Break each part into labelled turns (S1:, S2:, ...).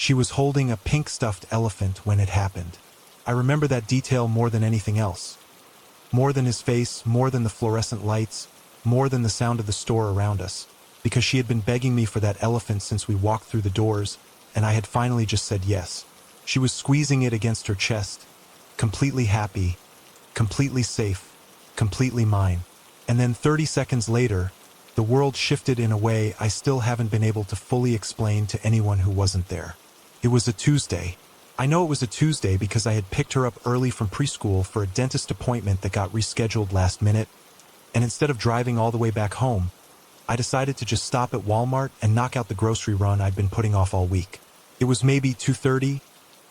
S1: She was holding a pink stuffed elephant when it happened. I remember that detail more than anything else. More than his face, more than the fluorescent lights, more than the sound of the store around us. Because she had been begging me for that elephant since we walked through the doors, and I had finally just said yes. She was squeezing it against her chest, completely happy, completely safe, completely mine. And then 30 seconds later, the world shifted in a way I still haven't been able to fully explain to anyone who wasn't there. It was a Tuesday. I know it was a Tuesday because I had picked her up early from preschool for a dentist appointment that got rescheduled last minute, and instead of driving all the way back home, I decided to just stop at Walmart and knock out the grocery run I'd been putting off all week. It was maybe 2:30,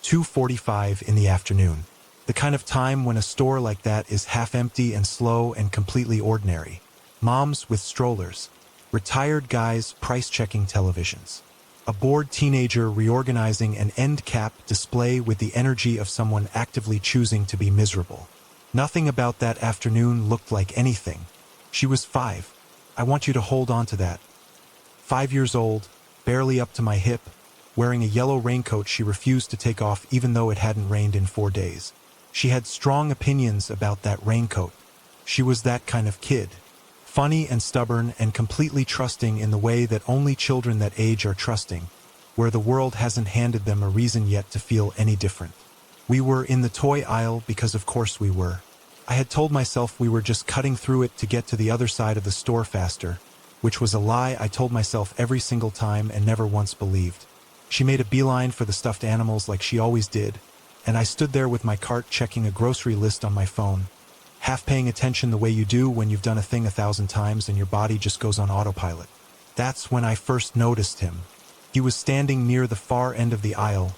S1: 2:45 in the afternoon. The kind of time when a store like that is half empty and slow and completely ordinary. Moms with strollers. Retired guys price-checking televisions. A bored teenager reorganizing an end cap display with the energy of someone actively choosing to be miserable. Nothing about that afternoon looked like anything. She was 5. I want you to hold on to that. 5 years old, barely up to my hip, wearing a yellow raincoat she refused to take off even though it hadn't rained in 4 days. She had strong opinions about that raincoat. She was that kind of kid. Funny and stubborn and completely trusting in the way that only children that age are trusting, where the world hasn't handed them a reason yet to feel any different. We were in the toy aisle because of course we were. I had told myself we were just cutting through it to get to the other side of the store faster, which was a lie I told myself every single time and never once believed. She made a beeline for the stuffed animals like she always did, and I stood there with my cart checking a grocery list on my phone, half paying attention the way you do when you've done a thing 1,000 times and your body just goes on autopilot. That's when I first noticed him. He was standing near the far end of the aisle,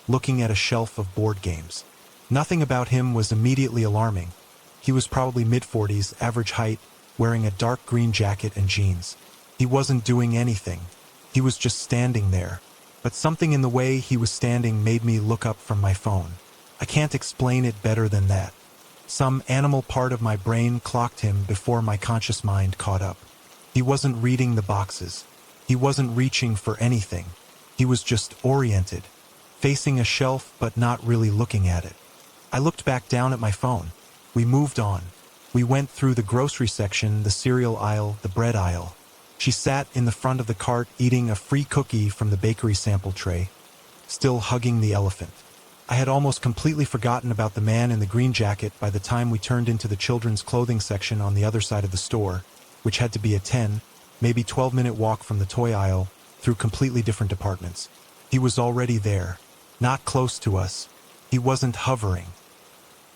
S1: looking at a shelf of board games. Nothing about him was immediately alarming. He was probably mid-40s, average height, wearing a dark green jacket and jeans. He wasn't doing anything. He was just standing there. But something in the way he was standing made me look up from my phone. I can't explain it better than that. Some animal part of my brain clocked him before my conscious mind caught up. He wasn't reading the boxes. He wasn't reaching for anything. He was just oriented, facing a shelf but not really looking at it. I looked back down at my phone. We moved on. We went through the grocery section, the cereal aisle, the bread aisle. She sat in the front of the cart eating a free cookie from the bakery sample tray, still hugging the elephant. I had almost completely forgotten about the man in the green jacket by the time we turned into the children's clothing section on the other side of the store, which had to be a 10, maybe 12-minute walk from the toy aisle through completely different departments. He was already there, not close to us. He wasn't hovering.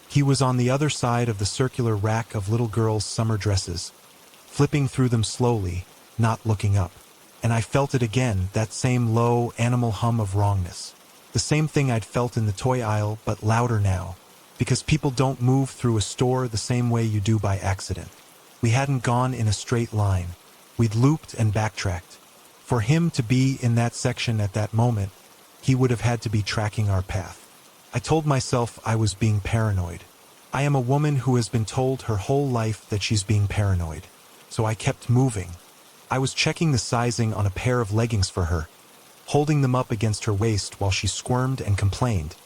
S1: He was on the other side of the circular rack of little girls' summer dresses, flipping through them slowly, not looking up. And I felt it again, that same low, animal hum of wrongness. The same thing I'd felt in the toy aisle, but louder now. Because people don't move through a store the same way you do by accident. We hadn't gone in a straight line. We'd looped and backtracked. For him to be in that section at that moment, he would have had to be tracking our path. I told myself I was being paranoid. I am a woman who has been told her whole life that she's being paranoid. So I kept moving. I was checking the sizing on a pair of leggings for her, holding them up against her waist while she squirmed and complained.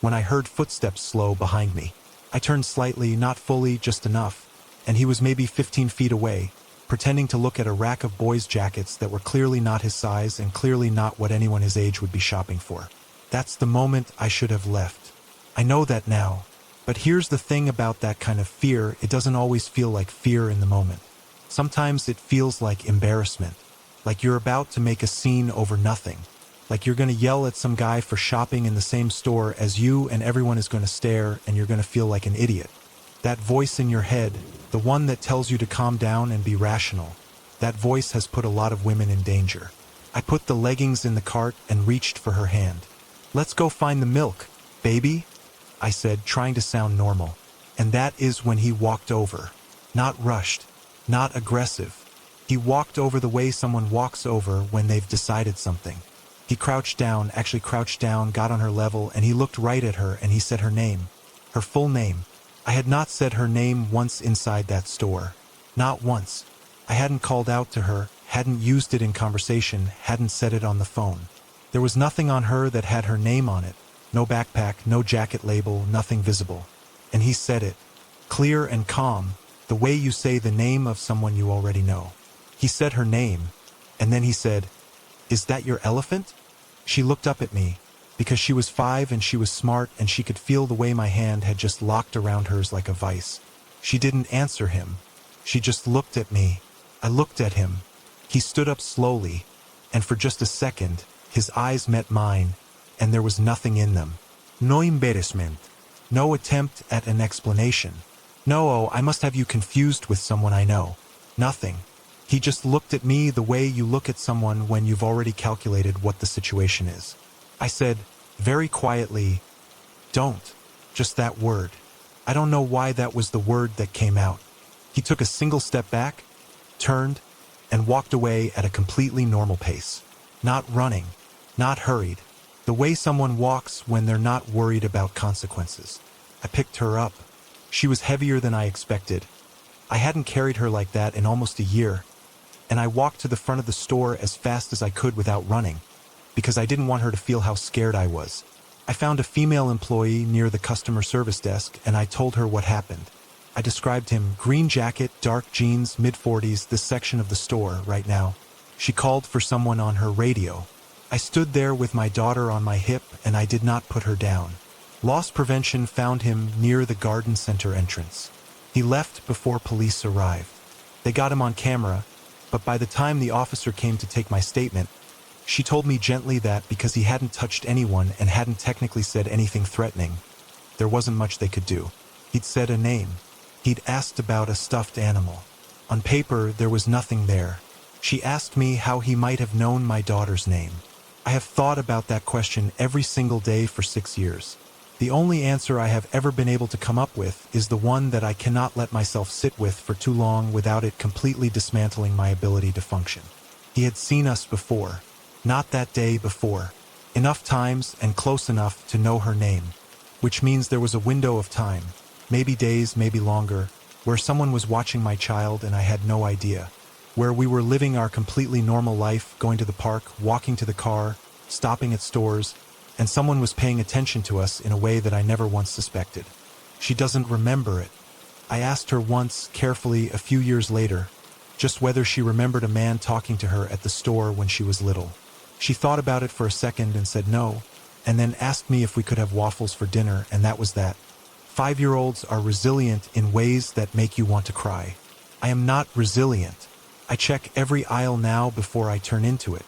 S1: When I heard footsteps slow behind me, I turned slightly, not fully, just enough, and he was maybe 15 feet away, pretending to look at a rack of boys' jackets that were clearly not his size and clearly not what anyone his age would be shopping for. That's the moment I should have left. I know that now, but here's the thing about that kind of fear, it doesn't always feel like fear in the moment. Sometimes it feels like embarrassment. Like you're about to make a scene over nothing. Like you're going to yell at some guy for shopping in the same store as you and everyone is going to stare and you're going to feel like an idiot. That voice in your head, the one that tells you to calm down and be rational, that voice has put a lot of women in danger. I put the leggings in the cart and reached for her hand. "Let's go find the milk, baby," I said, trying to sound normal. And that is when he walked over. Not rushed, not aggressive. He walked over the way someone walks over when they've decided something. He crouched down, got on her level, and he looked right at her and he said her name. Her full name. I had not said her name once inside that store. Not once. I hadn't called out to her, hadn't used it in conversation, hadn't said it on the phone. There was nothing on her that had her name on it. No backpack, no jacket label, nothing visible. And he said it, clear and calm, the way you say the name of someone you already know. He said her name, and then he said, "Is that your elephant?" She looked up at me, because she was 5 and she was smart and she could feel the way my hand had just locked around hers like a vice. She didn't answer him. She just looked at me. I looked at him. He stood up slowly, and for just a second, his eyes met mine, and there was nothing in them. No embarrassment. No attempt at an explanation. No, oh, I must have you confused with someone I know. Nothing. He just looked at me the way you look at someone when you've already calculated what the situation is. I said, very quietly, "Don't." Just that word. I don't know why that was the word that came out. He took a single step back, turned, and walked away at a completely normal pace. Not running, not hurried. The way someone walks when they're not worried about consequences. I picked her up. She was heavier than I expected. I hadn't carried her like that in almost a year, and I walked to the front of the store as fast as I could without running, because I didn't want her to feel how scared I was. I found a female employee near the customer service desk, and I told her what happened. I described him, green jacket, dark jeans, mid-40s, this section of the store right now. She called for someone on her radio. I stood there with my daughter on my hip, and I did not put her down. Loss prevention found him near the garden center entrance. He left before police arrived. They got him on camera, but by the time the officer came to take my statement, she told me gently that because he hadn't touched anyone and hadn't technically said anything threatening, there wasn't much they could do. He'd said a name. He'd asked about a stuffed animal. On paper, there was nothing there. She asked me how he might have known my daughter's name. I have thought about that question every single day for 6 years. The only answer I have ever been able to come up with is the one that I cannot let myself sit with for too long without it completely dismantling my ability to function. He had seen us before. Not that day before. Enough times and close enough to know her name. Which means there was a window of time, maybe days, maybe longer, where someone was watching my child and I had no idea. Where we were living our completely normal life, going to the park, walking to the car, stopping at stores, and someone was paying attention to us in a way that I never once suspected. She doesn't remember it. I asked her once, carefully, a few years later, just whether she remembered a man talking to her at the store when she was little. She thought about it for a second and said no, and then asked me if we could have waffles for dinner, and that was that. 5-year-olds are resilient in ways that make you want to cry. I am not resilient. I check every aisle now before I turn into it.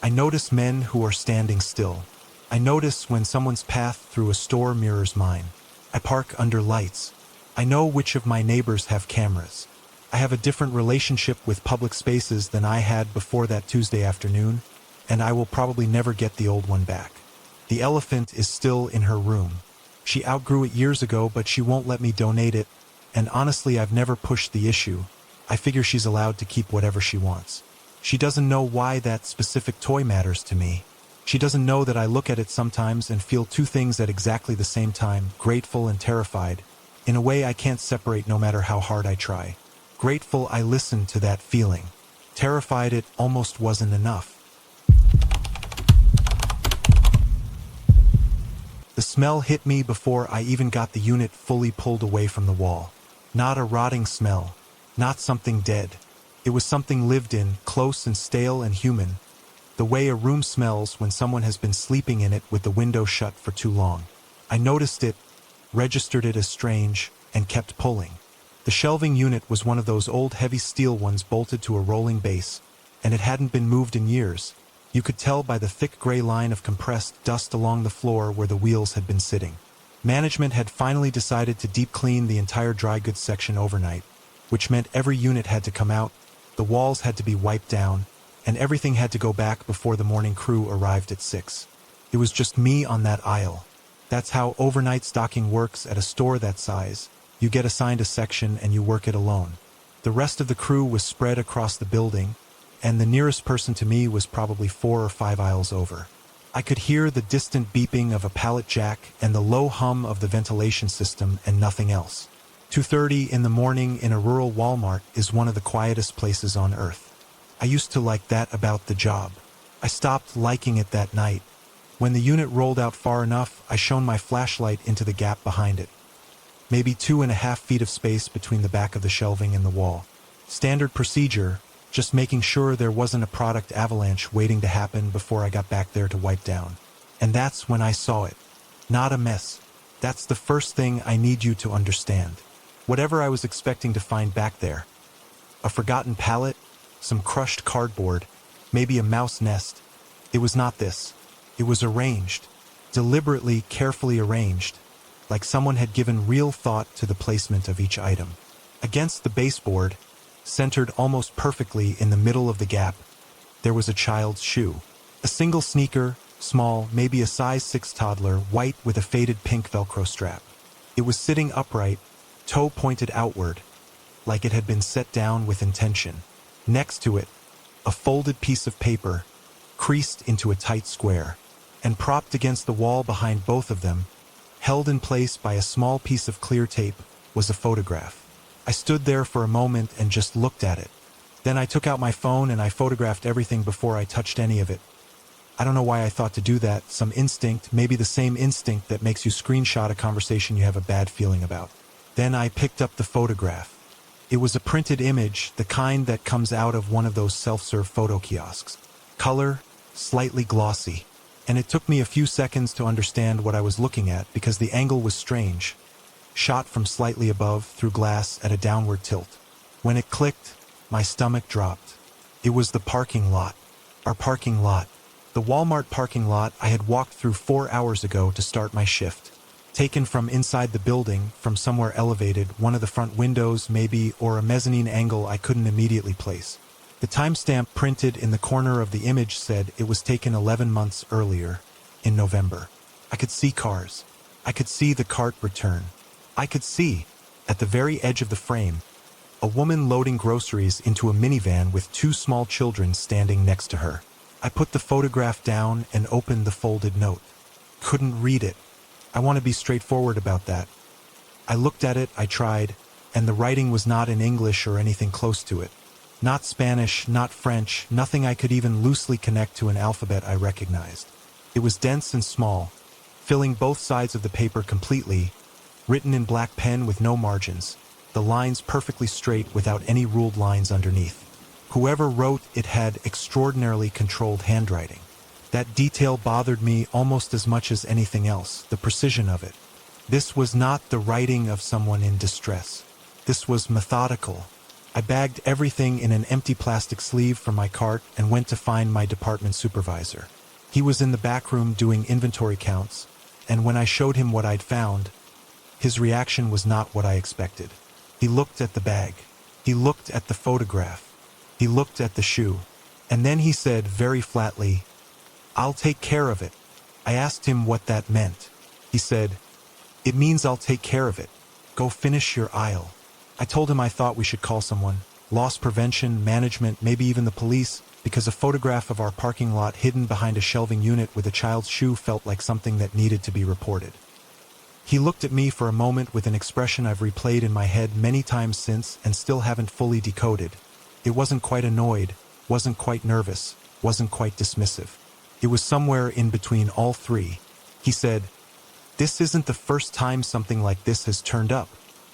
S1: I notice men who are standing still. I notice when someone's path through a store mirrors mine. I park under lights. I know which of my neighbors have cameras. I have a different relationship with public spaces than I had before that Tuesday afternoon, and I will probably never get the old one back. The elephant is still in her room. She outgrew it years ago, but she won't let me donate it, and honestly, I've never pushed the issue. I figure she's allowed to keep whatever she wants. She doesn't know why that specific toy matters to me. She doesn't know that I look at it sometimes and feel two things at exactly the same time, grateful and terrified, in a way I can't separate no matter how hard I try. Grateful I listened to that feeling. Terrified it almost wasn't enough. The smell hit me before I even got the unit fully pulled away from the wall. Not a rotting smell. Not something dead. It was something lived in, close and stale and human. The way a room smells when someone has been sleeping in it with the window shut for too long. I noticed it, registered it as strange, and kept pulling. The shelving unit was one of those old heavy steel ones bolted to a rolling base, and it hadn't been moved in years. You could tell by the thick gray line of compressed dust along the floor where the wheels had been sitting. Management had finally decided to deep clean the entire dry goods section overnight, which meant every unit had to come out, the walls had to be wiped down, and everything had to go back before the morning crew arrived at 6. It was just me on that aisle. That's how overnight stocking works at a store that size. You get assigned a section and you work it alone. The rest of the crew was spread across the building, and the nearest person to me was probably 4 or 5 aisles over. I could hear the distant beeping of a pallet jack and the low hum of the ventilation system and nothing else. 2:30 in the morning in a rural Walmart is one of the quietest places on earth. I used to like that about the job. I stopped liking it that night. When the unit rolled out far enough, I shone my flashlight into the gap behind it. Maybe 2.5 feet of space between the back of the shelving and the wall. Standard procedure, just making sure there wasn't a product avalanche waiting to happen before I got back there to wipe down. And that's when I saw it. Not a mess. That's the first thing I need you to understand. Whatever I was expecting to find back there. A forgotten pallet, some crushed cardboard, maybe a mouse nest. It was not this. It was arranged. Deliberately, carefully arranged. Like someone had given real thought to the placement of each item. Against the baseboard, centered almost perfectly in the middle of the gap, there was a child's shoe. A single sneaker, small, maybe a size 6 toddler, white with a faded pink Velcro strap. It was sitting upright, toe pointed outward, like it had been set down with intention. Next to it, a folded piece of paper, creased into a tight square, and propped against the wall behind both of them, held in place by a small piece of clear tape, was a photograph. I stood there for a moment and just looked at it. Then I took out my phone and I photographed everything before I touched any of it. I don't know why I thought to do that, some instinct, maybe the same instinct that makes you screenshot a conversation you have a bad feeling about. Then I picked up the photograph. It was a printed image, the kind that comes out of one of those self-serve photo kiosks. Color, slightly glossy. And it took me a few seconds to understand what I was looking at because the angle was strange. Shot from slightly above through glass at a downward tilt. When it clicked, my stomach dropped. It was the parking lot. Our parking lot. The Walmart parking lot I had walked through 4 hours ago to start my shift. Taken from inside the building, from somewhere elevated, one of the front windows maybe, or a mezzanine angle I couldn't immediately place. The timestamp printed in the corner of the image said it was taken 11 months earlier, in November. I could see cars. I could see the cart return. I could see, at the very edge of the frame, a woman loading groceries into a minivan with 2 small children standing next to her. I put the photograph down and opened the folded note. Couldn't read it. I want to be straightforward about that. I looked at it, I tried, and the writing was not in English or anything close to it. Not Spanish, not French, nothing I could even loosely connect to an alphabet I recognized. It was dense and small, filling both sides of the paper completely, written in black pen with no margins, the lines perfectly straight without any ruled lines underneath. Whoever wrote it had extraordinarily controlled handwriting. That detail bothered me almost as much as anything else, the precision of it. This was not the writing of someone in distress. This was methodical. I bagged everything in an empty plastic sleeve from my cart and went to find my department supervisor. He was in the back room doing inventory counts, and when I showed him what I'd found, his reaction was not what I expected. He looked at the bag. He looked at the photograph. He looked at the shoe. And then he said very flatly, "I'll take care of it." I asked him what that meant. He said, "It means I'll take care of it. Go finish your aisle." I told him I thought we should call someone, loss prevention, management, maybe even the police, because a photograph of our parking lot hidden behind a shelving unit with a child's shoe felt like something that needed to be reported. He looked at me for a moment with an expression I've replayed in my head many times since and still haven't fully decoded. It wasn't quite annoyed, wasn't quite nervous, wasn't quite dismissive. It was somewhere in between all three. He said, "This isn't the first time something like this has turned up."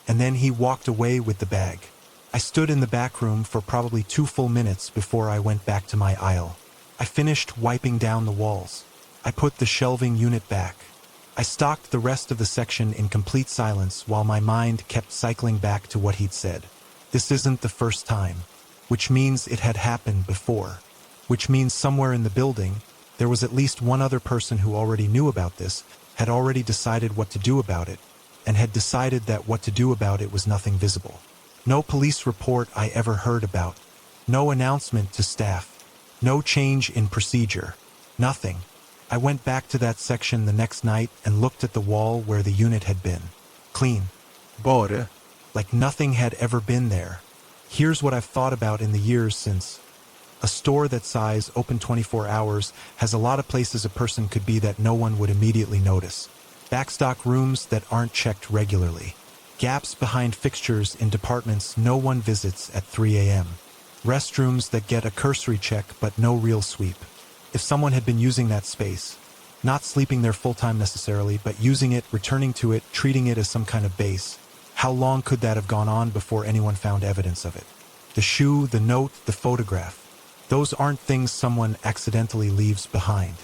S1: And then he walked away with the bag. I stood in the back room for probably 2 full minutes before I went back to my aisle. I finished wiping down the walls. I put the shelving unit back. I stocked the rest of the section in complete silence while my mind kept cycling back to what he'd said. This isn't the first time, which means it had happened before, which means somewhere in the building, there was at least one other person who already knew about this, had already decided what to do about it, and had decided that what to do about it was nothing visible. No police report I ever heard about. No announcement to staff. No change in procedure. Nothing. I went back to that section the next night and looked at the wall where the unit had been. Clean. Bora. Like nothing had ever been there. Here's what I've thought about in the years since. A store that size, open 24 hours, has a lot of places a person could be that no one would immediately notice. Backstock rooms that aren't checked regularly. Gaps behind fixtures in departments no one visits at 3 a.m. Restrooms that get a cursory check but no real sweep. If someone had been using that space, not sleeping there full-time necessarily, but using it, returning to it, treating it as some kind of base, how long could that have gone on before anyone found evidence of it? The shoe, the note, the photograph. Those aren't things someone accidentally leaves behind.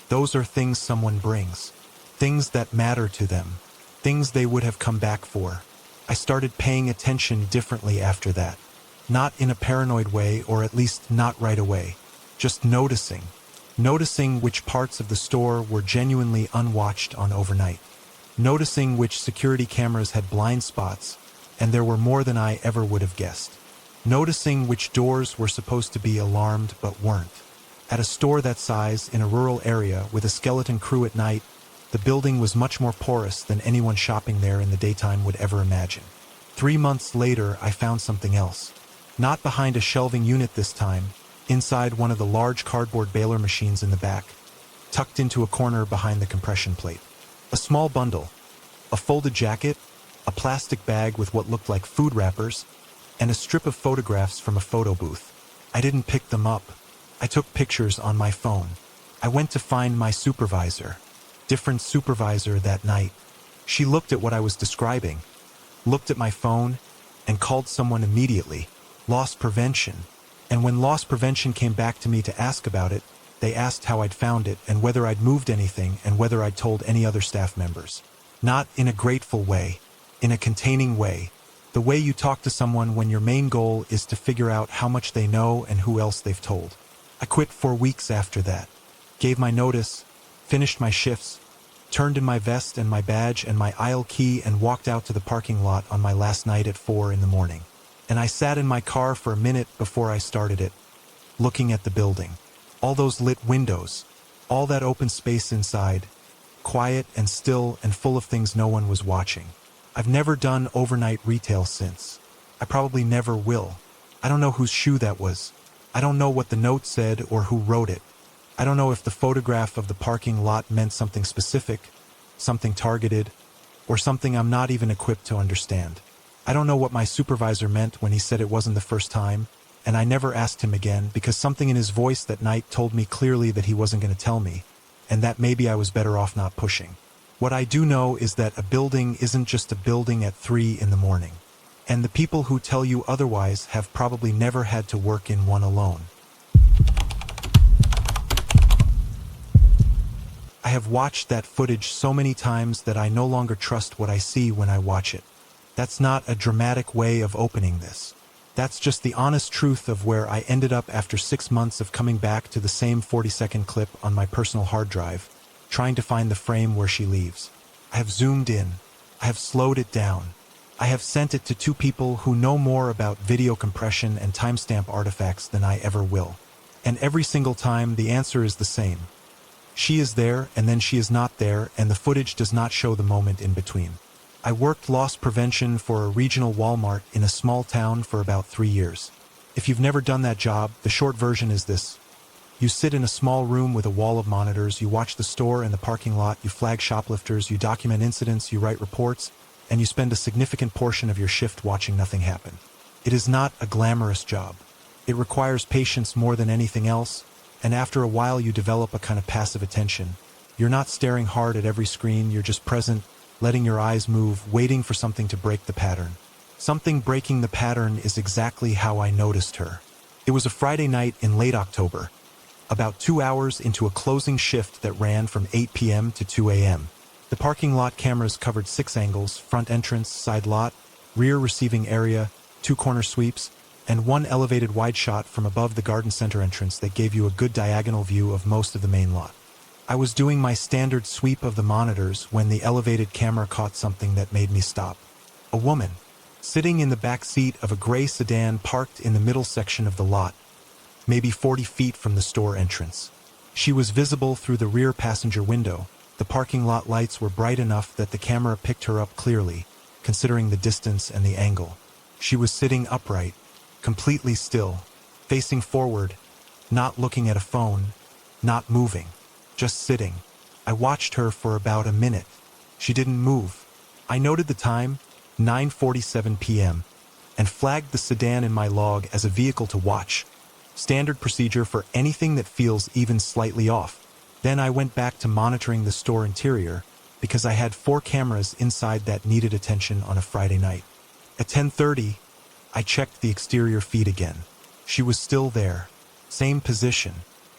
S1: Those are things someone brings. Things that matter to them. Things they would have come back for. I started paying attention differently after that. Not in a paranoid way, or at least not right away. Just noticing. Noticing which parts of the store were genuinely unwatched on overnight. Noticing which security cameras had blind spots, and there were more than I ever would have guessed. Noticing which doors were supposed to be alarmed but weren't. At a store that size, in a rural area, with a skeleton crew at night, the building was much more porous than anyone shopping there in the daytime would ever imagine. 3 months later, I found something else. Not behind a shelving unit this time, inside one of the large cardboard baler machines in the back, tucked into a corner behind the compression plate. A small bundle, a folded jacket, a plastic bag with what looked like food wrappers, and a strip of photographs from a photo booth. I didn't pick them up. I took pictures on my phone. I went to find my supervisor. Different supervisor that night. She looked at what I was describing, looked at my phone, and called someone immediately. Loss prevention. And when loss prevention came back to me to ask about it, they asked how I'd found it and whether I'd moved anything and whether I'd told any other staff members. Not in a grateful way, in a containing way. The way you talk to someone when your main goal is to figure out how much they know and who else they've told. I quit 4 weeks after that. Gave my notice, finished my shifts, turned in my vest and my badge and my aisle key and walked out to the parking lot on my last night at 4 in the morning. And I sat in my car for a minute before I started it, looking at the building. All those lit windows, all that open space inside, quiet and still and full of things no one was watching. I've never done overnight retail since. I probably never will. I don't know whose shoe that was. I don't know what the note said or who wrote it. I don't know if the photograph of the parking lot meant something specific, something targeted, or something I'm not even equipped to understand. I don't know what my supervisor meant when he said it wasn't the first time, and I never asked him again because something in his voice that night told me clearly that he wasn't going to tell me, and that maybe I was better off not pushing. What I do know is that a building isn't just a building at 3 in the morning, and the people who tell you otherwise have probably never had to work in one alone. I have watched that footage so many times that I no longer trust what I see when I watch it. That's not a dramatic way of opening this. That's just the honest truth of where I ended up after 6 months of coming back to the same 40-second clip on my personal hard drive, trying to find the frame where she leaves. I have zoomed in. I have slowed it down. I have sent it to 2 people who know more about video compression and timestamp artifacts than I ever will. And every single time the answer is the same. She is there, and then she is not there, and the footage does not show the moment in between. I worked loss prevention for a regional Walmart in a small town for about 3 years. If you've never done that job, the short version is this. You sit in a small room with a wall of monitors, you watch the store and the parking lot, you flag shoplifters, you document incidents, you write reports, and you spend a significant portion of your shift watching nothing happen. It is not a glamorous job. It requires patience more than anything else, and after a while you develop a kind of passive attention. You're not staring hard at every screen, you're just present, letting your eyes move, waiting for something to break the pattern. Something breaking the pattern is exactly how I noticed her. It was a Friday night in late October, about 2 hours into a closing shift that ran from 8 p.m. to 2 a.m. The parking lot cameras covered 6 angles: front entrance, side lot, rear receiving area, 2 corner sweeps, and 1 elevated wide shot from above the garden center entrance that gave you a good diagonal view of most of the main lot. I was doing my standard sweep of the monitors when the elevated camera caught something that made me stop. A woman, sitting in the back seat of a gray sedan parked in the middle section of the lot, maybe 40 feet from the store entrance. She was visible through the rear passenger window. The parking lot lights were bright enough that the camera picked her up clearly, considering the distance and the angle. She was sitting upright, completely still, facing forward, not looking at a phone, not moving, just sitting. I watched her for about a minute. She didn't move. I noted the time, 9:47 p.m., and flagged the sedan in my log as a vehicle to watch. Standard procedure for anything that feels even slightly off. Then I went back to monitoring the store interior because I had 4 cameras inside that needed attention on a Friday night. At 10:30, I checked the exterior feed again. She was still there. Same position.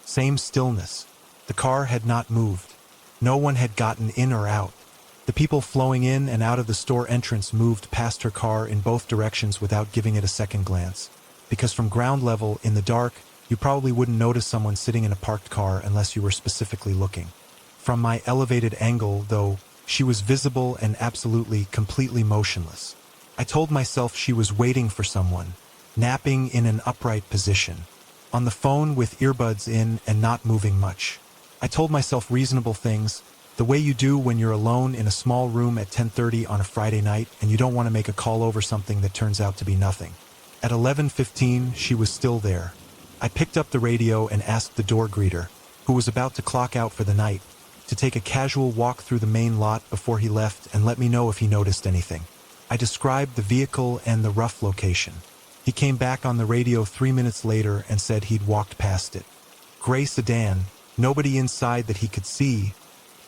S1: Same stillness. The car had not moved. No one had gotten in or out. The people flowing in and out of the store entrance moved past her car in both directions without giving it a second glance. Because from ground level, in the dark, you probably wouldn't notice someone sitting in a parked car unless you were specifically looking. From my elevated angle, though, she was visible and absolutely, completely motionless. I told myself she was waiting for someone, napping in an upright position, on the phone with earbuds in and not moving much. I told myself reasonable things, the way you do when you're alone in a small room at 10:30 on a Friday night and you don't want to make a call over something that turns out to be nothing. At 11:15, she was still there. I picked up the radio and asked the door greeter, who was about to clock out for the night, to take a casual walk through the main lot before he left and let me know if he noticed anything. I described the vehicle and the rough location. He came back on the radio 3 minutes later and said he'd walked past it. Gray sedan, nobody inside that he could see,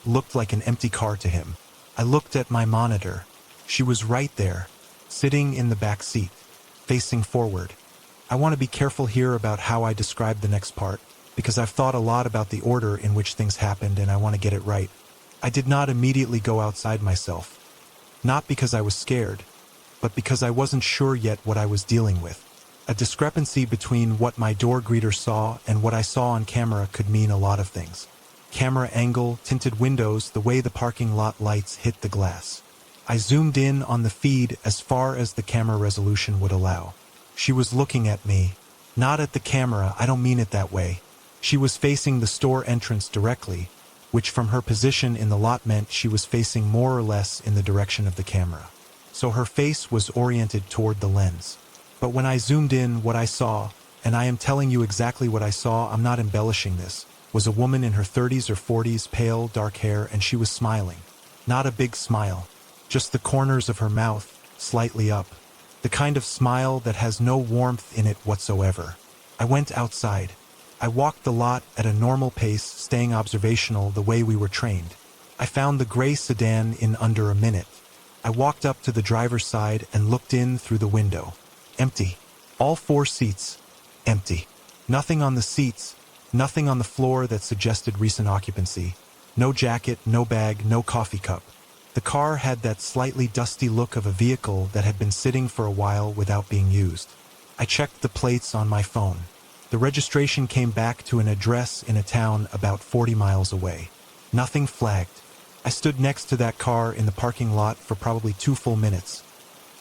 S1: looked like an empty car to him. I looked at my monitor. She was right there, sitting in the back seat, facing forward. I want to be careful here about how I describe the next part, because I've thought a lot about the order in which things happened and I want to get it right. I did not immediately go outside myself. Not because I was scared, but because I wasn't sure yet what I was dealing with. A discrepancy between what my door greeter saw and what I saw on camera could mean a lot of things. Camera angle, tinted windows, the way the parking lot lights hit the glass. I zoomed in on the feed as far as the camera resolution would allow. She was looking at me. Not at the camera, I don't mean it that way. She was facing the store entrance directly, which from her position in the lot meant she was facing more or less in the direction of the camera. So her face was oriented toward the lens. But when I zoomed in, what I saw, and I am telling you exactly what I saw, I'm not embellishing this, was a woman in her 30s or 40s, pale, dark hair, and she was smiling. Not a big smile, just the corners of her mouth, slightly up. The kind of smile that has no warmth in it whatsoever. I went outside. I walked the lot at a normal pace, staying observational the way we were trained. I found the gray sedan in under a minute. I walked up to the driver's side and looked in through the window. Empty. All 4 seats. Empty. Nothing on the seats. Nothing on the floor that suggested recent occupancy. No jacket, no bag, no coffee cup. The car had that slightly dusty look of a vehicle that had been sitting for a while without being used. I checked the plates on my phone. The registration came back to an address in a town about 40 miles away. Nothing flagged. I stood next to that car in the parking lot for probably 2 full minutes,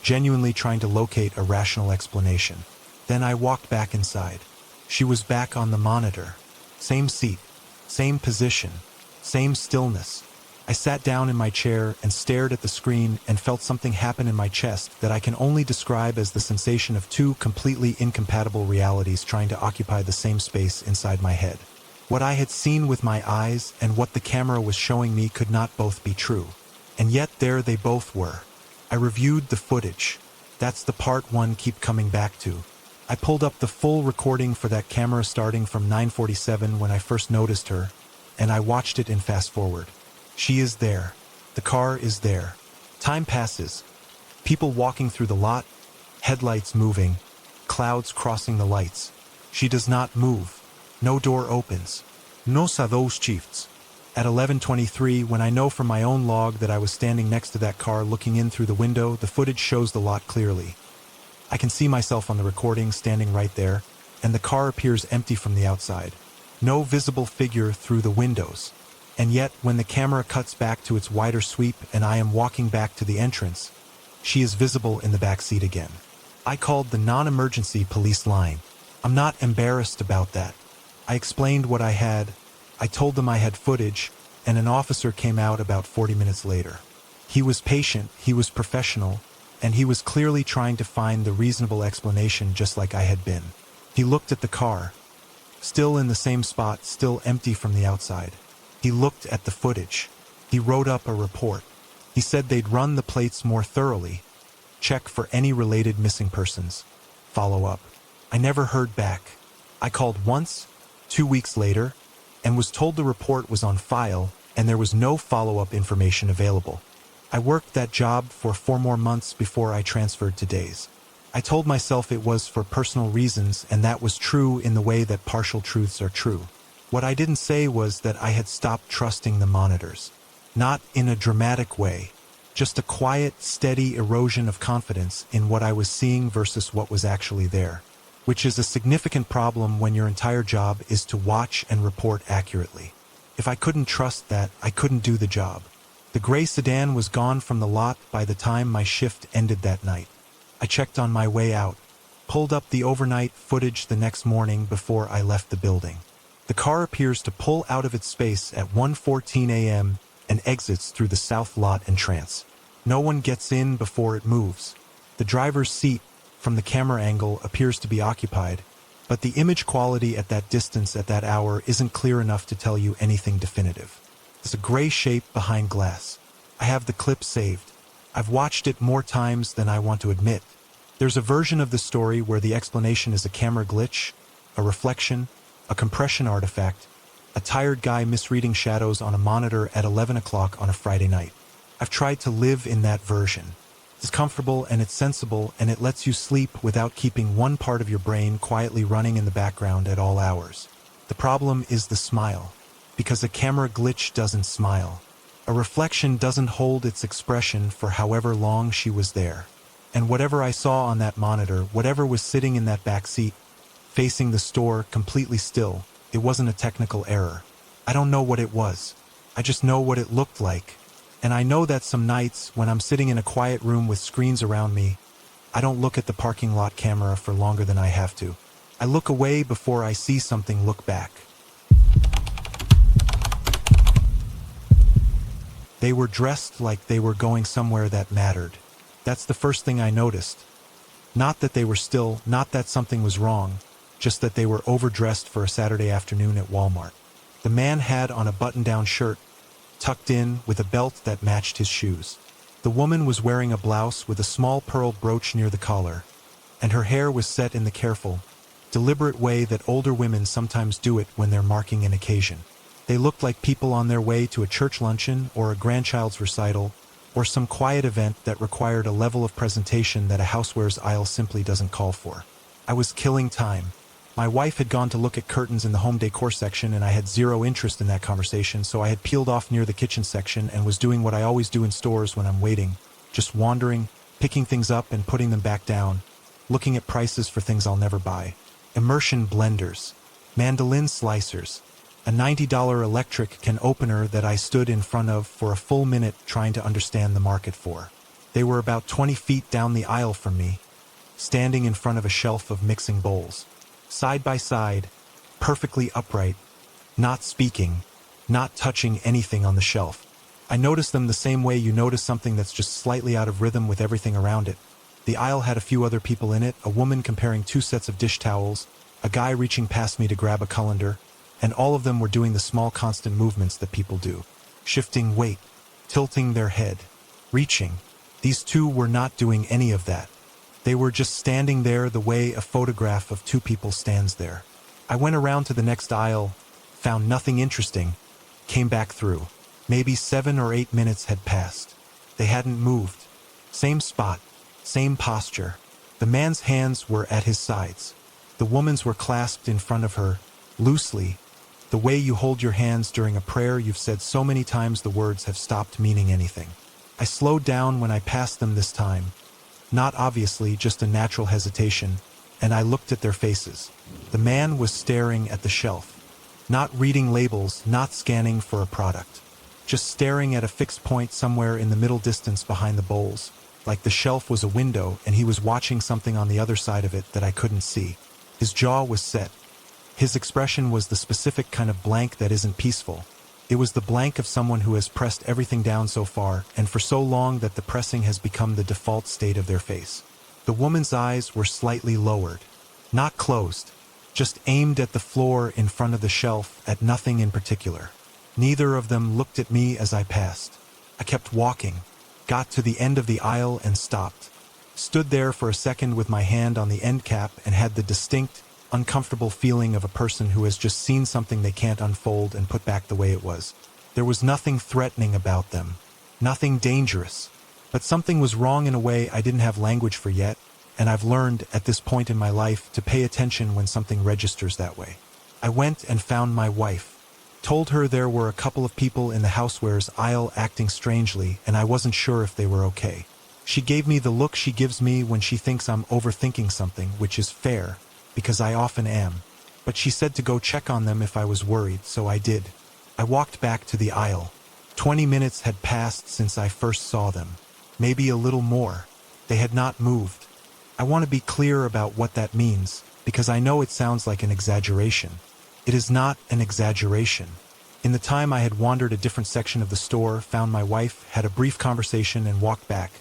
S1: genuinely trying to locate a rational explanation. Then I walked back inside. She was back on the monitor. Same seat, same position, same stillness. I sat down in my chair and stared at the screen and felt something happen in my chest that I can only describe as the sensation of 2 completely incompatible realities trying to occupy the same space inside my head. What I had seen with my eyes and what the camera was showing me could not both be true. And yet there they both were. I reviewed the footage. That's the part one keep coming back to. I pulled up the full recording for that camera starting from 9:47 when I first noticed her, and I watched it in fast forward. She is there. The car is there. Time passes. People walking through the lot, headlights moving, clouds crossing the lights. She does not move. No door opens. No sa those shifts. At 11:23, when I know from my own log that I was standing next to that car looking in through the window, the footage shows the lot clearly. I can see myself on the recording standing right there, and the car appears empty from the outside. No visible figure through the windows. And yet, when the camera cuts back to its wider sweep and I am walking back to the entrance, she is visible in the back seat again. I called the non-emergency police line. I'm not embarrassed about that. I explained what I had. I told them I had footage, and an officer came out about 40 minutes later. He was patient, he was professional, and he was clearly trying to find the reasonable explanation just like I had been. He looked at the car, still in the same spot, still empty from the outside. He looked at the footage. He wrote up a report. He said they'd run the plates more thoroughly, check for any related missing persons, follow up. I never heard back. I called once, 2 weeks later, and was told the report was on file and there was no follow-up information available. I worked that job for 4 more months before I transferred to days. I told myself it was for personal reasons, and that was true in the way that partial truths are true. What I didn't say was that I had stopped trusting the monitors. Not in a dramatic way, just a quiet, steady erosion of confidence in what I was seeing versus what was actually there, which is a significant problem when your entire job is to watch and report accurately. If I couldn't trust that, I couldn't do the job. The gray sedan was gone from the lot by the time my shift ended that night. I checked on my way out, pulled up the overnight footage the next morning before I left the building. The car appears to pull out of its space at 1:14 a.m. and exits through the south lot entrance. No one gets in before it moves. The driver's seat, from the camera angle, appears to be occupied, but the image quality at that distance at that hour isn't clear enough to tell you anything definitive. There's a gray shape behind glass. I have the clip saved. I've watched it more times than I want to admit. There's a version of the story where the explanation is a camera glitch, a reflection, a compression artifact, a tired guy misreading shadows on a monitor at 11 o'clock on a Friday night. I've tried to live in that version. It's comfortable and it's sensible, and it lets you sleep without keeping one part of your brain quietly running in the background at all hours. The problem is the smile, because a camera glitch doesn't smile. A reflection doesn't hold its expression for however long she was there. And whatever I saw on that monitor, whatever was sitting in that back seat, facing the store completely still, it wasn't a technical error. I don't know what it was. I just know what it looked like. And I know that some nights, when I'm sitting in a quiet room with screens around me, I don't look at the parking lot camera for longer than I have to. I look away before I see something look back. They were dressed like they were going somewhere that mattered. That's the first thing I noticed. Not that they were still, not that something was wrong, just that they were overdressed for a Saturday afternoon at Walmart. The man had on a button-down shirt, tucked in with a belt that matched his shoes. The woman was wearing a blouse with a small pearl brooch near the collar, and her hair was set in the careful, deliberate way that older women sometimes do it when they're marking an occasion. They looked like people on their way to a church luncheon or a grandchild's recital, or some quiet event that required a level of presentation that a housewares aisle simply doesn't call for. I was killing time. My wife had gone to look at curtains in the home decor section, and I had zero interest in that conversation, so I had peeled off near the kitchen section and was doing what I always do in stores when I'm waiting, just wandering, picking things up and putting them back down, looking at prices for things I'll never buy. Immersion blenders, mandolin slicers, a $90 electric can opener that I stood in front of for a full minute trying to understand the market for. They were about 20 feet down the aisle from me, standing in front of a shelf of mixing bowls. Side by side, perfectly upright, not speaking, not touching anything on the shelf. I noticed them the same way you notice something that's just slightly out of rhythm with everything around it. The aisle had a few other people in it, a woman comparing 2 sets of dish towels, a guy reaching past me to grab a colander, and all of them were doing the small constant movements that people do. Shifting weight, tilting their head, reaching. These two were not doing any of that. They were just standing there the way a photograph of 2 people stands there. I went around to the next aisle, found nothing interesting, came back through. Maybe 7 or 8 minutes had passed. They hadn't moved. Same spot, same posture. The man's hands were at his sides. The woman's were clasped in front of her, loosely, the way you hold your hands during a prayer you've said so many times the words have stopped meaning anything. I slowed down when I passed them this time. Not obviously, just a natural hesitation, and I looked at their faces. The man was staring at the shelf, not reading labels, not scanning for a product, just staring at a fixed point somewhere in the middle distance behind the bowls, like the shelf was a window and he was watching something on the other side of it that I couldn't see. His jaw was set. His expression was the specific kind of blank that isn't peaceful. It was the blank of someone who has pressed everything down so far and for so long that the pressing has become the default state of their face. The woman's eyes were slightly lowered, not closed, just aimed at the floor in front of the shelf at nothing in particular. Neither of them looked at me as I passed. I kept walking, got to the end of the aisle and stopped. Stood there for a second with my hand on the end cap and had the distinct, uncomfortable feeling of a person who has just seen something they can't unfold and put back the way it was. There was nothing threatening about them, nothing dangerous, but something was wrong in a way I didn't have language for yet, and I've learned, at this point in my life, to pay attention when something registers that way. I went and found my wife, told her there were a couple of people in the housewares aisle acting strangely, and I wasn't sure if they were okay. She gave me the look she gives me when she thinks I'm overthinking something, which is fair, because I often am. But she said to go check on them if I was worried, so I did. I walked back to the aisle. 20 minutes had passed since I first saw them. Maybe a little more. They had not moved. I want to be clear about what that means, because I know it sounds like an exaggeration. It is not an exaggeration. In the time I had wandered a different section of the store, found my wife, had a brief conversation, and walked back.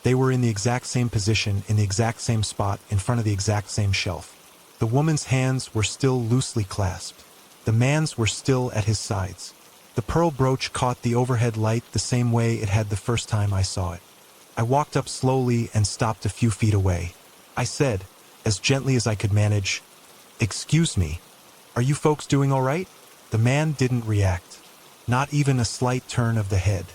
S1: They were in the exact same position, in the exact same spot, in front of the exact same shelf. The woman's hands were still loosely clasped. The man's were still at his sides. The pearl brooch caught the overhead light the same way it had the first time I saw it. I walked up slowly and stopped a few feet away. I said, as gently as I could manage, "Excuse me, are you folks doing all right?" The man didn't react. Not even a slight turn of the head.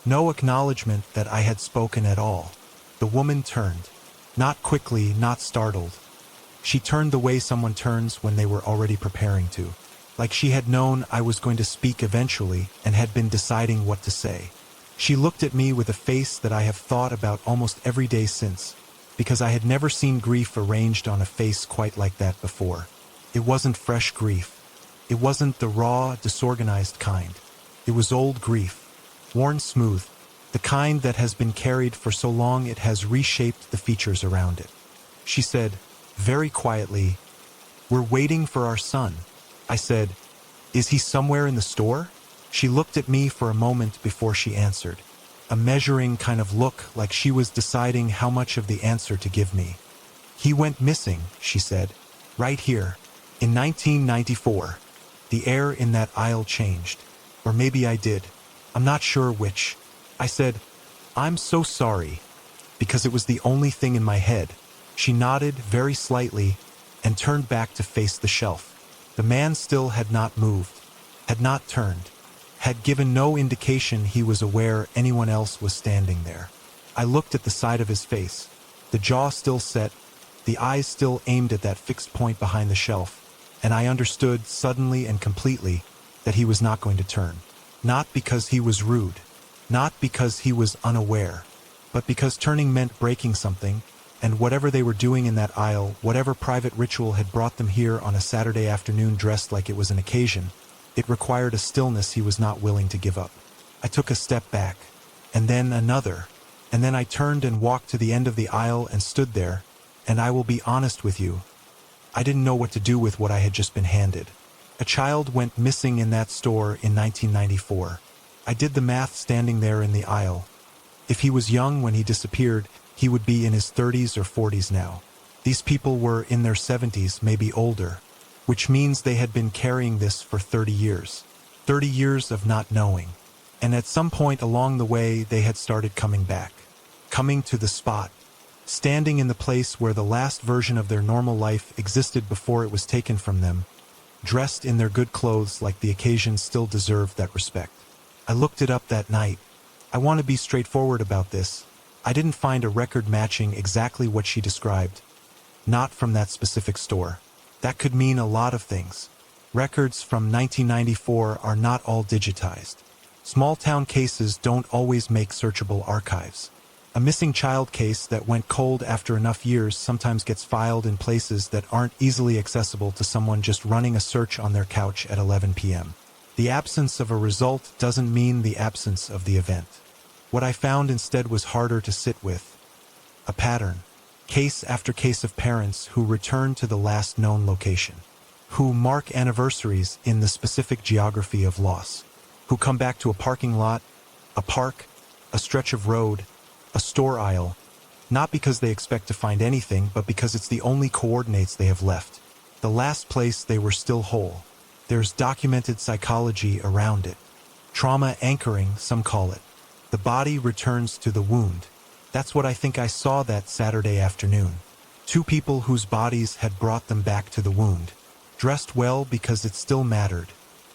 S1: No acknowledgement that I had spoken at all. The woman turned. Not quickly, not startled. She turned the way someone turns when they were already preparing to. Like she had known I was going to speak eventually and had been deciding what to say. She looked at me with a face that I have thought about almost every day since, because I had never seen grief arranged on a face quite like that before. It wasn't fresh grief. It wasn't the raw, disorganized kind. It was old grief, worn smooth, the kind that has been carried for so long it has reshaped the features around it. She said, very quietly, "We're waiting for our son." I said, "Is he somewhere in the store?" She looked at me for a moment before she answered. A measuring kind of look, like she was deciding how much of the answer to give me. "He went missing," she said, "right here, in 1994. The air in that aisle changed. Or maybe I did. I'm not sure which." I said, "I'm so sorry," because it was the only thing in my head. She nodded very slightly and turned back to face the shelf. The man still had not moved, had not turned, had given no indication he was aware anyone else was standing there. I looked at the side of his face, the jaw still set, the eyes still aimed at that fixed point behind the shelf, and I understood suddenly and completely that he was not going to turn. Not because he was rude, not because he was unaware, but because turning meant breaking something, and whatever they were doing in that aisle, whatever private ritual had brought them here on a Saturday afternoon dressed like it was an occasion, it required a stillness he was not willing to give up. I took a step back, and then another, and then I turned and walked to the end of the aisle and stood there, and I will be honest with you, I didn't know what to do with what I had just been handed. A child went missing in that store in 1994. I did the math standing there in the aisle. If he was young when he disappeared, he would be in his 30s or 40s now. These people were in their 70s, maybe older, which means they had been carrying this for 30 years. 30 years of not knowing. And at some point along the way, they had started coming back. Coming to the spot. Standing in the place where the last version of their normal life existed before it was taken from them. Dressed in their good clothes like the occasion still deserved that respect. I looked it up that night. I want to be straightforward about this. I didn't find a record matching exactly what she described. Not from that specific store. That could mean a lot of things. Records from 1994 are not all digitized. Small-town cases don't always make searchable archives. A missing child case that went cold after enough years sometimes gets filed in places that aren't easily accessible to someone just running a search on their couch at 11 p.m. The absence of a result doesn't mean the absence of the event. What I found instead was harder to sit with. A pattern. Case after case of parents who return to the last known location. Who mark anniversaries in the specific geography of loss. Who come back to a parking lot, a park, a stretch of road, a store aisle, not because they expect to find anything, but because it's the only coordinates they have left. The last place they were still whole. There's documented psychology around it. Trauma anchoring, some call it. The body returns to the wound. That's what I think I saw that Saturday afternoon. Two people whose bodies had brought them back to the wound. Dressed well because it still mattered.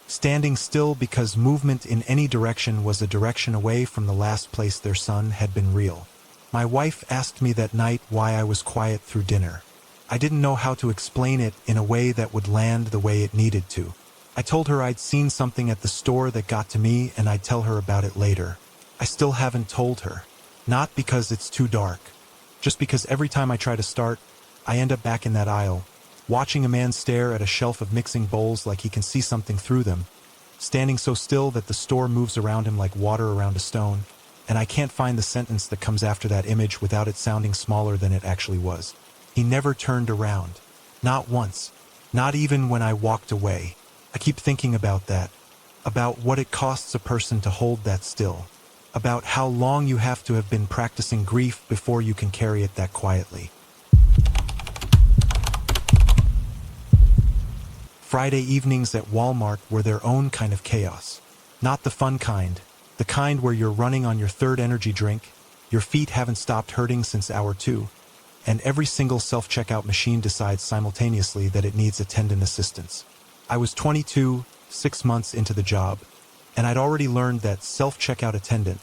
S1: Standing still because movement in any direction was a direction away from the last place their son had been real. My wife asked me that night why I was quiet through dinner. I didn't know how to explain it in a way that would land the way it needed to. I told her I'd seen something at the store that got to me and I'd tell her about it later. I still haven't told her. Not because it's too dark. Just because every time I try to start, I end up back in that aisle, watching a man stare at a shelf of mixing bowls like he can see something through them, standing so still that the store moves around him like water around a stone, and I can't find the sentence that comes after that image without it sounding smaller than it actually was. He never turned around. Not once. Not even when I walked away. I keep thinking about that. About what it costs a person to hold that still. About how long you have to have been practicing grief before you can carry it that quietly. Friday evenings at Walmart were their own kind of chaos. Not the fun kind. The kind where you're running on your third energy drink, your feet haven't stopped hurting since hour 2, and every single self-checkout machine decides simultaneously that it needs attendant assistance. I was 22, 6 months into the job, and I'd already learned that self-checkout attendant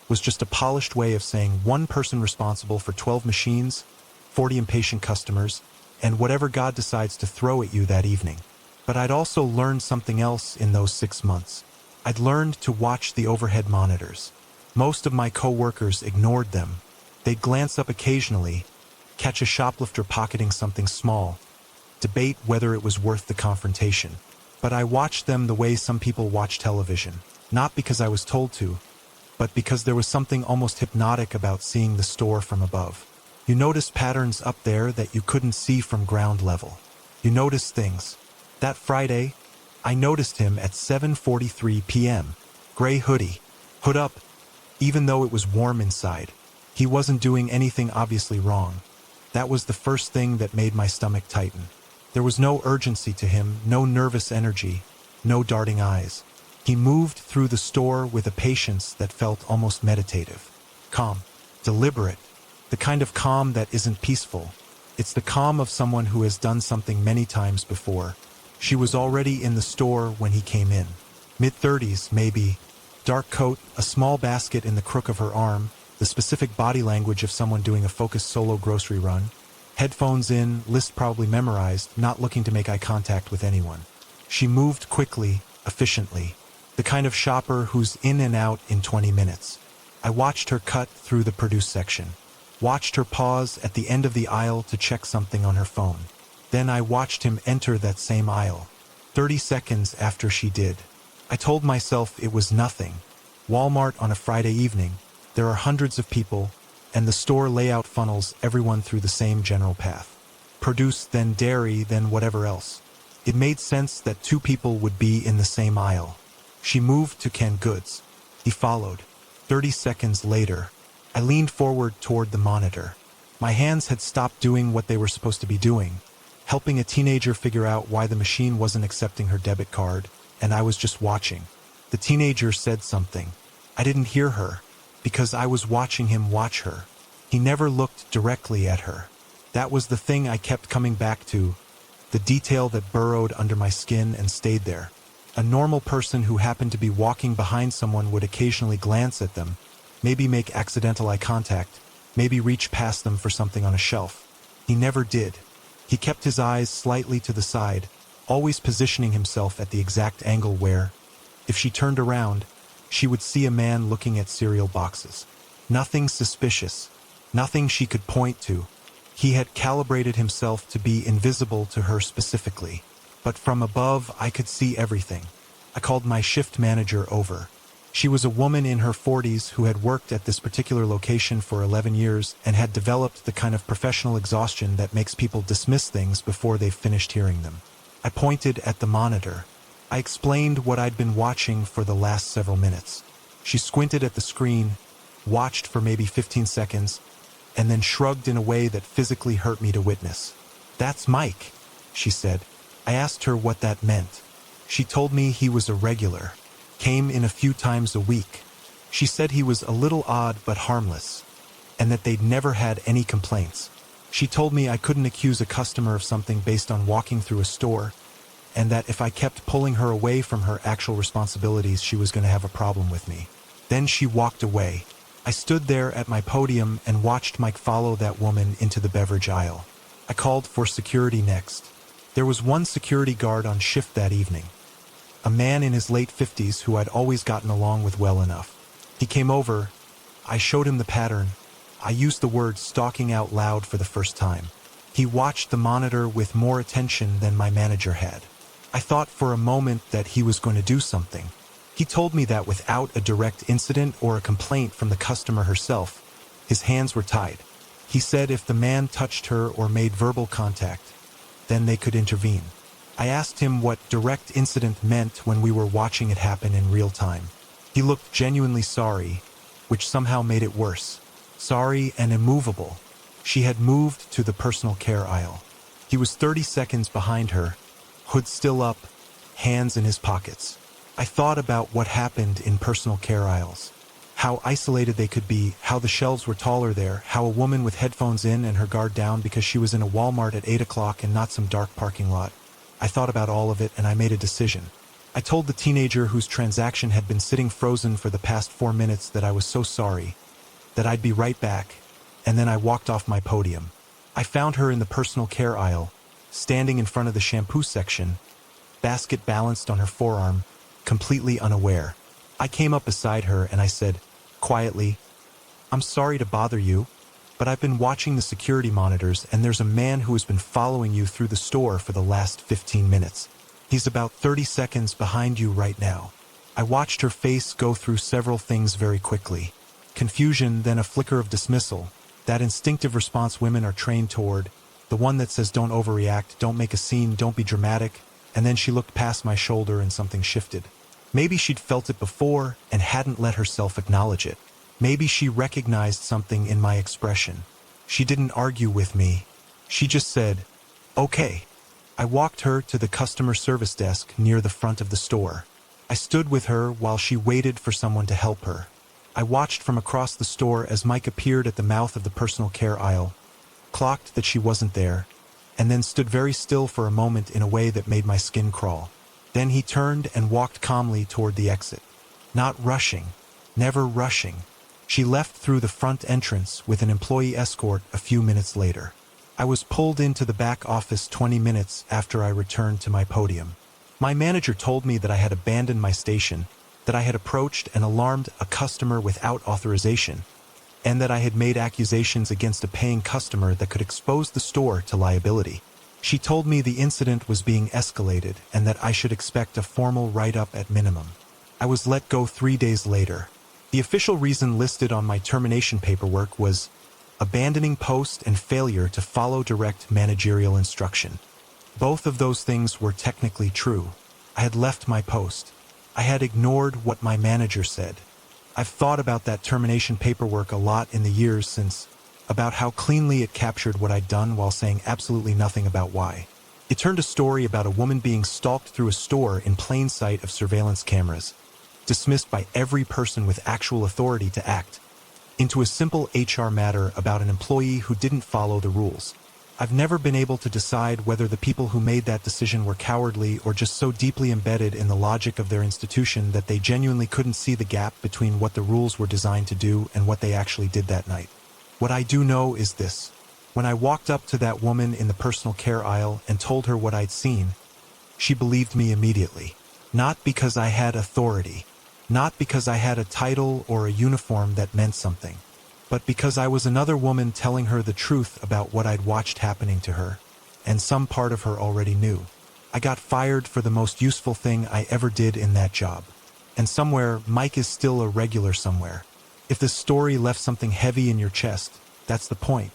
S1: was just a polished way of saying one person responsible for 12 machines, 40 impatient customers, and whatever God decides to throw at you that evening. But I'd also learned something else in those 6 months. I'd learned to watch the overhead monitors. Most of my co-workers ignored them. They'd glance up occasionally, catch a shoplifter pocketing something small, debate whether it was worth the confrontation. But I watched them the way some people watch television, not because I was told to, but because there was something almost hypnotic about seeing the store from above. You noticed patterns up there that you couldn't see from ground level. You noticed things. That Friday, I noticed him at 7:43 p.m. Gray hoodie, hood up, even though it was warm inside. He wasn't doing anything obviously wrong. That was the first thing that made my stomach tighten. There was no urgency to him, no nervous energy, no darting eyes. He moved through the store with a patience that felt almost meditative. Calm, deliberate, the kind of calm that isn't peaceful. It's the calm of someone who has done something many times before. She was already in the store when he came in. Mid-30s, maybe. Dark coat, a small basket in the crook of her arm, the specific body language of someone doing a focused solo grocery run. Headphones in, list probably memorized, not looking to make eye contact with anyone. She moved quickly, efficiently. The kind of shopper who's in and out in 20 minutes. I watched her cut through the produce section. Watched her pause at the end of the aisle to check something on her phone. Then I watched him enter that same aisle. 30 seconds after she did. I told myself it was nothing. Walmart on a Friday evening. There are hundreds of people, and the store layout funnels everyone through the same general path. Produce, then dairy, then whatever else. It made sense that two people would be in the same aisle. She moved to canned goods. He followed. 30 seconds later, I leaned forward toward the monitor. My hands had stopped doing what they were supposed to be doing, helping a teenager figure out why the machine wasn't accepting her debit card, and I was just watching. The teenager said something. I didn't hear her, because I was watching him watch her. He never looked directly at her. That was the thing I kept coming back to, the detail that burrowed under my skin and stayed there. A normal person who happened to be walking behind someone would occasionally glance at them, maybe make accidental eye contact, maybe reach past them for something on a shelf. He never did. He kept his eyes slightly to the side, always positioning himself at the exact angle where, if she turned around, she would see a man looking at cereal boxes. Nothing suspicious, nothing she could point to. He had calibrated himself to be invisible to her specifically, but from above I could see everything. I called my shift manager over. She was a woman in her 40s who had worked at this particular location for 11 years and had developed the kind of professional exhaustion that makes people dismiss things before they've finished hearing them. I pointed at the monitor. I explained what I'd been watching for the last several minutes. She squinted at the screen, watched for maybe 15 seconds, and then shrugged in a way that physically hurt me to witness. "That's Mike," she said. I asked her what that meant. She told me he was a regular, came in a few times a week. She said he was a little odd but harmless, and that they'd never had any complaints. She told me I couldn't accuse a customer of something based on walking through a store, and that if I kept pulling her away from her actual responsibilities, she was going to have a problem with me. Then she walked away. I stood there at my podium and watched Mike follow that woman into the beverage aisle. I called for security next. There was one security guard on shift that evening, a man in his late 50s who I'd always gotten along with well enough. He came over. I showed him the pattern. I used the word stalking out loud for the first time. He watched the monitor with more attention than my manager had. I thought for a moment that he was going to do something. He told me that without a direct incident or a complaint from the customer herself, his hands were tied. He said if the man touched her or made verbal contact, then they could intervene. I asked him what direct incident meant when we were watching it happen in real time. He looked genuinely sorry, which somehow made it worse. Sorry and immovable. She had moved to the personal care aisle. He was 30 seconds behind her, hood still up, hands in his pockets. I thought about what happened in personal care aisles. How isolated they could be, how the shelves were taller there, how a woman with headphones in and her guard down because she was in a Walmart at 8 o'clock and not some dark parking lot. I thought about all of it and I made a decision. I told the teenager whose transaction had been sitting frozen for the past 4 minutes that I was so sorry, that I'd be right back, and then I walked off my podium. I found her in the personal care aisle, standing in front of the shampoo section, basket balanced on her forearm, completely unaware. I came up beside her and I said, quietly, "I'm sorry to bother you, but I've been watching the security monitors and there's a man who has been following you through the store for the last 15 minutes. He's about 30 seconds behind you right now." I watched her face go through several things very quickly. Confusion, then a flicker of dismissal, that instinctive response women are trained toward, the one that says don't overreact, don't make a scene, don't be dramatic, and then she looked past my shoulder and something shifted. Maybe she'd felt it before and hadn't let herself acknowledge it. Maybe she recognized something in my expression. She didn't argue with me. She just said, "Okay." I walked her to the customer service desk near the front of the store. I stood with her while she waited for someone to help her. I watched from across the store as Mike appeared at the mouth of the personal care aisle, clocked that she wasn't there, and then stood very still for a moment in a way that made my skin crawl. Then he turned and walked calmly toward the exit. Not rushing, never rushing. She left through the front entrance with an employee escort a few minutes later. I was pulled into the back office 20 minutes after I returned to my podium. My manager told me that I had abandoned my station, that I had approached and alarmed a customer without authorization, and that I had made accusations against a paying customer that could expose the store to liability. She told me the incident was being escalated and that I should expect a formal write-up at minimum. I was let go 3 days later. The official reason listed on my termination paperwork was abandoning post and failure to follow direct managerial instruction. Both of those things were technically true. I had left my post. I had ignored what my manager said. I've thought about that termination paperwork a lot in the years since, about how cleanly it captured what I'd done while saying absolutely nothing about why. It turned a story about a woman being stalked through a store in plain sight of surveillance cameras, dismissed by every person with actual authority to act, into a simple HR matter about an employee who didn't follow the rules. I've never been able to decide whether the people who made that decision were cowardly or just so deeply embedded in the logic of their institution that they genuinely couldn't see the gap between what the rules were designed to do and what they actually did that night. What I do know is this. When I walked up to that woman in the personal care aisle and told her what I'd seen, she believed me immediately. Not because I had authority, not because I had a title or a uniform that meant something, but because I was another woman telling her the truth about what I'd watched happening to her, and some part of her already knew. I got fired for the most useful thing I ever did in that job. And somewhere, Mike is still a regular somewhere. If this story left something heavy in your chest, that's the point.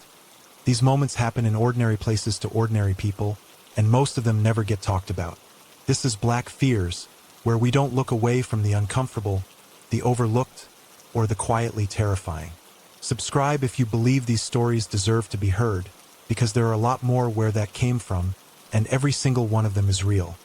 S1: These moments happen in ordinary places to ordinary people, and most of them never get talked about. This is Black Fears, where we don't look away from the uncomfortable, the overlooked, or the quietly terrifying. Subscribe if you believe these stories deserve to be heard, because there are a lot more where that came from, and every single one of them is real.